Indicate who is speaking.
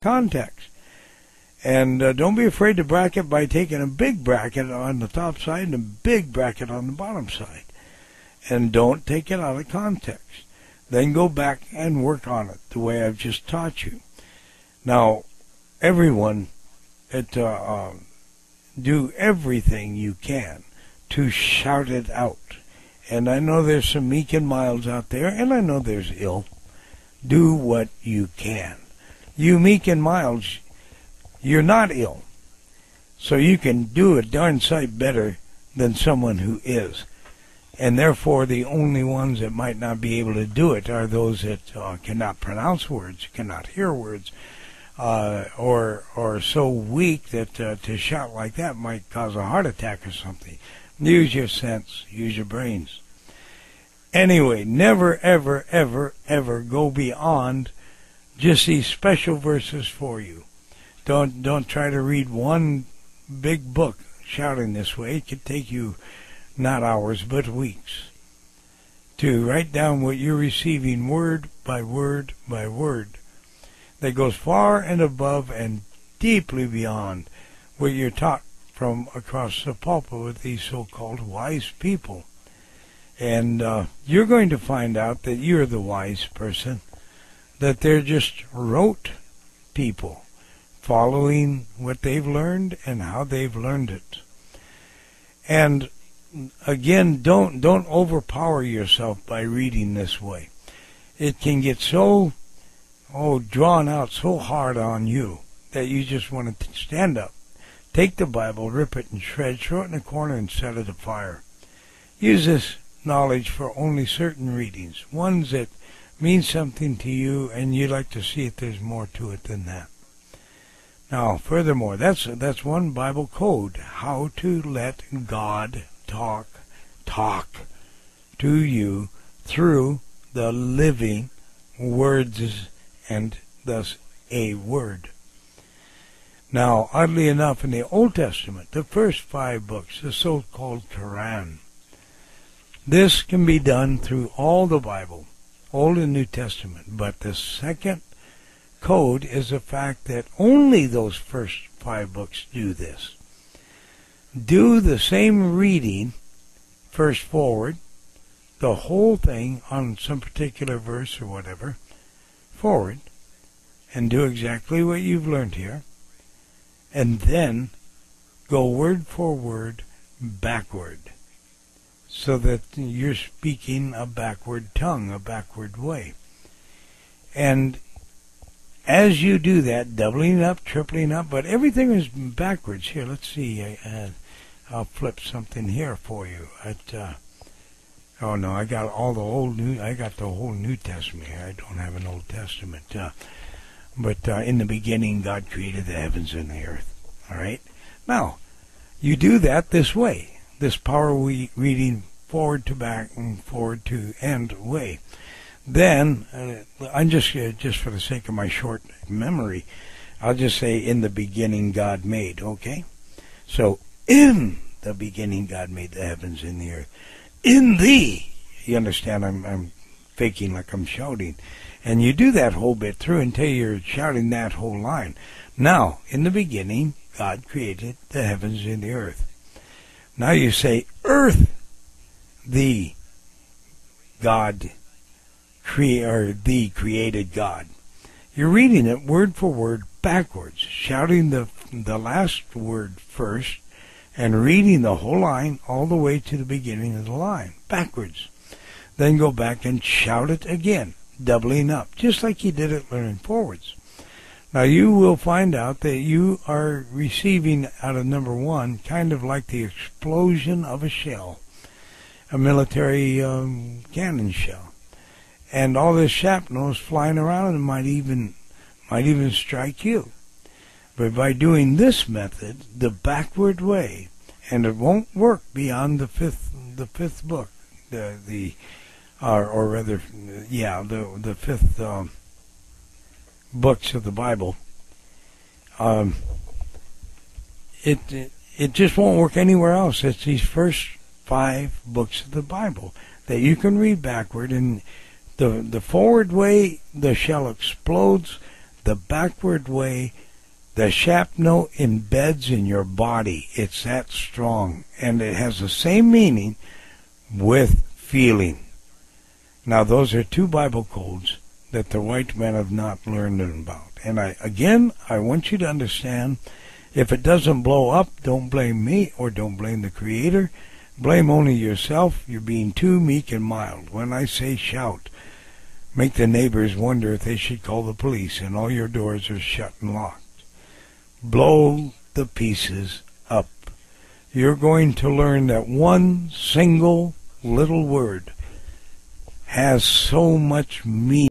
Speaker 1: context. And don't be afraid to bracket by taking a big bracket on the top side and a big bracket on the bottom side. And don't take it out of context. Then go back and work on it the way I've just taught you. Now, everyone, do everything you can to shout it out. And I know there's some meek and milds out there, and I know there's ill. Do what you can. You meek and milds, you're not ill. So you can do a darn sight better than someone who is. And therefore, the only ones that might not be able to do it are those that cannot pronounce words, cannot hear words, or so weak that to shout like that might cause a heart attack or something. Use your sense. Use your brains. Anyway, never, ever, ever, ever go beyond just these special verses for you. Don't try to read one big book shouting this way. It could take you not hours, but weeks to write down what you're receiving word by word by word. That goes far and above and deeply beyond what you're taught from across the pulpit with these so-called wise people. And you're going to find out that you're the wise person, that they're just rote people, following what they've learned and how they've learned it. And again, don't overpower yourself by reading this way. It can get so drawn out so hard on you that you just want to stand up, take the Bible, rip it in shreds, throw it in a corner, and set it afire. Use this knowledge for only certain readings, ones that mean something to you, and you'd like to see if there's more to it than that. Now, furthermore, that's one Bible code: how to let God talk to you through the living words, and thus a word. Now, oddly enough, in the Old Testament, the first 5 books, the so-called Quran, this can be done through all the Bible, Old and New Testament, but the second code is the fact that only those first 5 books do this. Do the same reading, first forward, the whole thing on some particular verse or whatever, forward, and do exactly what you've learned here, and then go word for word backward, so that you're speaking a backward tongue, a backward way. And as you do that, doubling up, tripling up, but everything is backwards. Here, let's see. I'll flip something here for you. Oh no, I got I got the whole New Testament here. I don't have an Old Testament. But in the beginning, God created the heavens and the earth. All right. Now, you do that this way. This power reading forward to back and forward to end way. Then, I'm just for the sake of my short memory, I'll just say, in the beginning God made, okay? So, in the beginning God made the heavens and the earth. In thee, you understand, I'm faking like I'm shouting. And you do that whole bit through until you're shouting that whole line. Now, in the beginning, God created the heavens and the earth. Now you say, earth, the God the created God. You're reading it word for word backwards, shouting the last word first, and reading the whole line all the way to the beginning of the line, backwards. Then go back and shout it again, doubling up, just like you did it learning forwards. Now you will find out that you are receiving out of number 1 kind of like the explosion of a shell, a military cannon shell. And all this shrapnel is flying around and might even strike you. But by doing this method, the backward way, and it won't work beyond the fifth book, the fifth books of the Bible. It just won't work anywhere else. It's these first 5 books of the Bible that you can read backward, and the forward way, the shell explodes. the backward way, the shrapnel embeds in your body. It's that strong. And it has the same meaning with feeling. Now, those are two Bible codes that the white men have not learned about. And I want you to understand, if it doesn't blow up, don't blame me or don't blame the Creator. Blame only yourself. You're being too meek and mild. When I say shout, make the neighbors wonder if they should call the police and all your doors are shut and locked. Blow the pieces up. You're going to learn that one single little word has so much meaning.